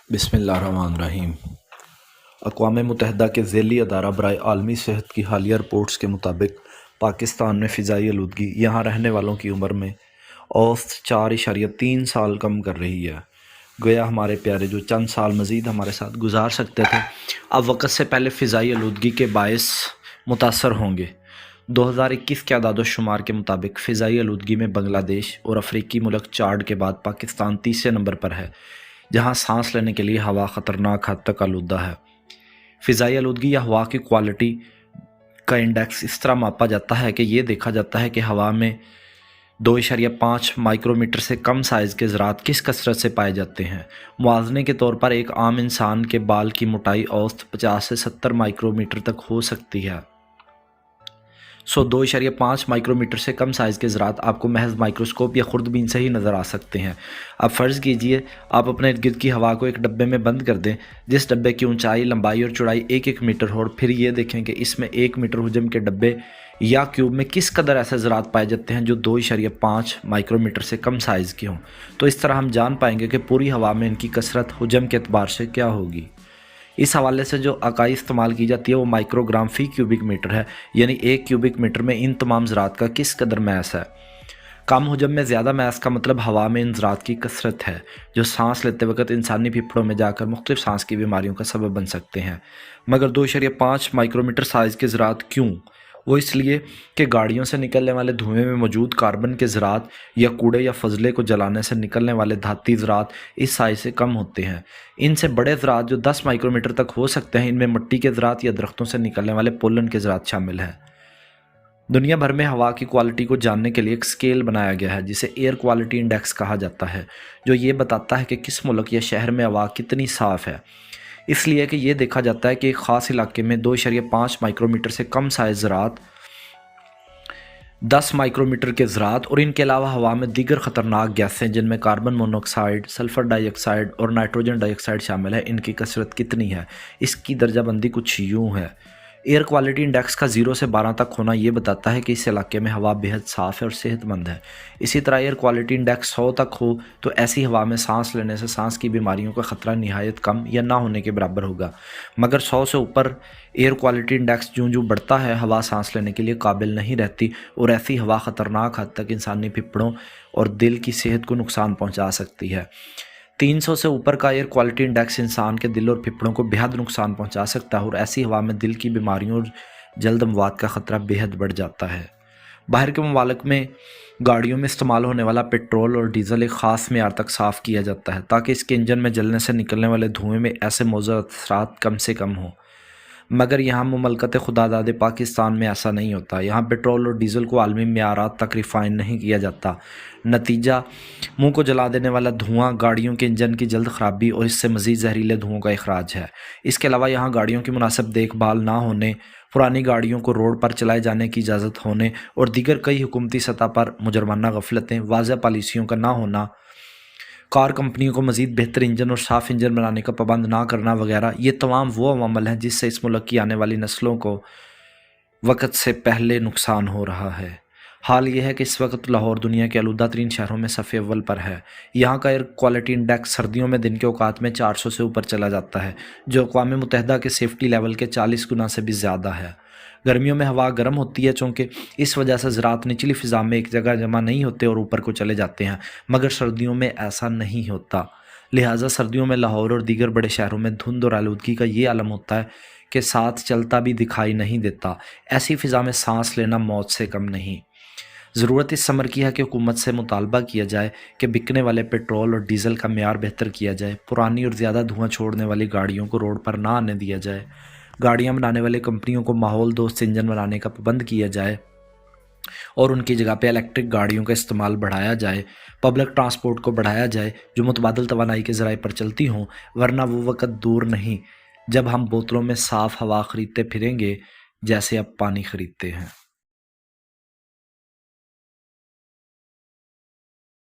بسم اللہ الرحمن الرحیم۔ اقوام متحدہ کے ذیلی ادارہ برائے عالمی صحت کی حالیہ رپورٹس کے مطابق پاکستان میں فضائی آلودگی یہاں رہنے والوں کی عمر میں اوسط 4.3 سال کم کر رہی ہے۔ گویا ہمارے پیارے جو چند سال مزید ہمارے ساتھ گزار سکتے تھے اب وقت سے پہلے فضائی آلودگی کے باعث متاثر ہوں گے۔ 2021 کے اعداد و شمار کے مطابق فضائی آلودگی میں بنگلہ دیش اور افریقی ملک چاڈ کے بعد پاکستان تیسرے نمبر پر ہے، جہاں سانس لینے کے لیے ہوا خطرناک حد تک آلودہ ہے۔ فضائی آلودگی یا ہوا کی کوالٹی کا انڈیکس اس طرح ماپا جاتا ہے کہ یہ دیکھا جاتا ہے کہ ہوا میں 2.5 مائکرومیٹر سے کم سائز کے ذرات کس کثرت سے پائے جاتے ہیں۔ موازنے کے طور پر ایک عام انسان کے بال کی موٹائی اوسط 50 سے 70 مائکرومیٹر تک ہو سکتی ہے۔ 2.5 مائکرومیٹر سے کم سائز کے ذرات آپ کو محض مائکروسکوپ یا خوردبین سے ہی نظر آ سکتے ہیں۔ اب فرض کیجئے آپ اپنے ارد گرد کی ہوا کو ایک ڈبے میں بند کر دیں جس ڈبے کی اونچائی، لمبائی اور چوڑائی 1 میٹر ہو، اور پھر یہ دیکھیں کہ اس میں 1 میٹر حجم کے ڈبے یا کیوب میں کس قدر ایسے ذرات پائے جاتے ہیں جو 2.5 مائکرومیٹر سے کم سائز کے ہوں، تو اس طرح ہم جان پائیں گے کہ پوری ہوا میں ان کی کثرت حجم کے اعتبار سے کیا ہوگی۔ اس حوالے سے جو اکائی استعمال کی جاتی ہے وہ مائکروگرام فی کیوبک میٹر ہے، یعنی 1 کیوبک میٹر میں ان تمام ذرات کا کس قدر میس ہے۔ کم حجم میں زیادہ میس کا مطلب ہوا میں ان ذرات کی کثرت ہے جو سانس لیتے وقت انسانی پھیپھڑوں میں جا کر مختلف سانس کی بیماریوں کا سبب بن سکتے ہیں۔ مگر 2.5 مائکرومیٹر سائز کے ذرات کیوں؟ وہ اس لیے کہ گاڑیوں سے نکلنے والے دھوئیں میں موجود کاربن کے ذرات یا کوڑے یا فضلے کو جلانے سے نکلنے والے دھاتی ذرات اس سائز سے کم ہوتے ہیں۔ ان سے بڑے ذرات جو 10 مائکرومیٹر تک ہو سکتے ہیں، ان میں مٹی کے ذرات یا درختوں سے نکلنے والے پولن کے ذرات شامل ہیں۔ دنیا بھر میں ہوا کی کوالٹی کو جاننے کے لیے ایک سکیل بنایا گیا ہے جسے ایئر کوالٹی انڈیکس کہا جاتا ہے، جو یہ بتاتا ہے کہ کس ملک یا شہر میں ہوا کتنی صاف ہے۔ اس لیے کہ یہ دیکھا جاتا ہے کہ ایک خاص علاقے میں 2.5 مائکرومیٹر سے کم سائز ذرات، 10 مائکرومیٹر کے ذرات اور ان کے علاوہ ہوا میں دیگر خطرناک گیسیں جن میں کاربن مونوکسائیڈ، سلفر ڈائی آکسائیڈ اور نائٹروجن ڈائی آکسائیڈ شامل ہے، ان کی کثرت کتنی ہے۔ اس کی درجہ بندی کچھ یوں ہے۔ ایئر کوالٹی انڈیکس کا 0 سے 12 تک ہونا یہ بتاتا ہے کہ اس علاقے میں ہوا بہت صاف ہے اور صحت مند ہے۔ اسی طرح ایئر کوالٹی انڈیکس 100 تک ہو تو ایسی ہوا میں سانس لینے سے سانس کی بیماریوں کا خطرہ نہایت کم یا نہ ہونے کے برابر ہوگا۔ مگر 100 سے اوپر ایئر کوالٹی انڈیکس جوں بڑھتا ہے، ہوا سانس لینے کے لیے قابل نہیں رہتی اور ایسی ہوا خطرناک حد تک انسانی پھیپھڑوں اور دل کی صحت کو نقصان پہنچا سکتی ہے۔ 300 سے اوپر کا ایئر کوالٹی انڈیکس انسان کے دل اور پھیپھڑوں کو بہت نقصان پہنچا سکتا ہے اور ایسی ہوا میں دل کی بیماریوں اور جلد اموات کا خطرہ بہت بڑھ جاتا ہے۔ باہر کے ممالک میں گاڑیوں میں استعمال ہونے والا پیٹرول اور ڈیزل ایک خاص معیار تک صاف کیا جاتا ہے تاکہ اس کے انجن میں جلنے سے نکلنے والے دھوئیں میں ایسے مضر اثرات کم سے کم ہوں۔ مگر یہاں مملکت خدا داد پاکستان میں ایسا نہیں ہوتا۔ یہاں پیٹرول اور ڈیزل کو عالمی معیارات تک ریفائن نہیں کیا جاتا۔ نتیجہ منہ کو جلا دینے والا دھواں، گاڑیوں کے انجن کی جلد خرابی اور اس سے مزید زہریلے دھوؤں کا اخراج ہے۔ اس کے علاوہ یہاں گاڑیوں کی مناسب دیکھ بھال نہ ہونے، پرانی گاڑیوں کو روڈ پر چلائے جانے کی اجازت ہونے اور دیگر کئی حکومتی سطح پر مجرمانہ غفلتیں، واضح پالیسیوں کا نہ ہونا، کار کمپنیوں کو مزید بہتر انجن اور صاف انجن بنانے کا پابند نہ کرنا وغیرہ، یہ تمام وہ عوامل ہیں جس سے اس ملک کی آنے والی نسلوں کو وقت سے پہلے نقصان ہو رہا ہے۔ حال یہ ہے کہ اس وقت لاہور دنیا کے آلودہ ترین شہروں میں صف اول پر ہے۔ یہاں کا ایئر کوالٹی انڈیکس سردیوں میں دن کے اوقات میں 400 سے اوپر چلا جاتا ہے، جو اقوام متحدہ کے سیفٹی لیول کے 40 گنا سے بھی زیادہ ہے۔ گرمیوں میں ہوا گرم ہوتی ہے چونکہ اس وجہ سے ذرات نچلی فضا میں ایک جگہ جمع نہیں ہوتے اور اوپر کو چلے جاتے ہیں، مگر سردیوں میں ایسا نہیں ہوتا۔ لہٰذا سردیوں میں لاہور اور دیگر بڑے شہروں میں دھند اور آلودگی کا یہ عالم ہوتا ہے کہ ساتھ چلتا بھی دکھائی نہیں دیتا۔ ایسی فضا میں سانس لینا موت سے کم نہیں۔ ضرورت اس امر کی ہے کہ حکومت سے مطالبہ کیا جائے کہ بکنے والے پیٹرول اور ڈیزل کا معیار بہتر کیا جائے، پرانی اور زیادہ دھواں چھوڑنے والی گاڑیوں کو روڈ پر نہ آنے دیا جائے، گاڑیاں بنانے والے کمپنیوں کو ماحول دوست انجن بنانے کا پابند کیا جائے اور ان کی جگہ پہ الیکٹرک گاڑیوں کا استعمال بڑھایا جائے، پبلک ٹرانسپورٹ کو بڑھایا جائے جو متبادل توانائی کے ذرائع پر چلتی ہوں، ورنہ وہ وقت دور نہیں جب ہم بوتلوں میں صاف ہوا خریدتے پھریں گے جیسے اب پانی خریدتے ہیں۔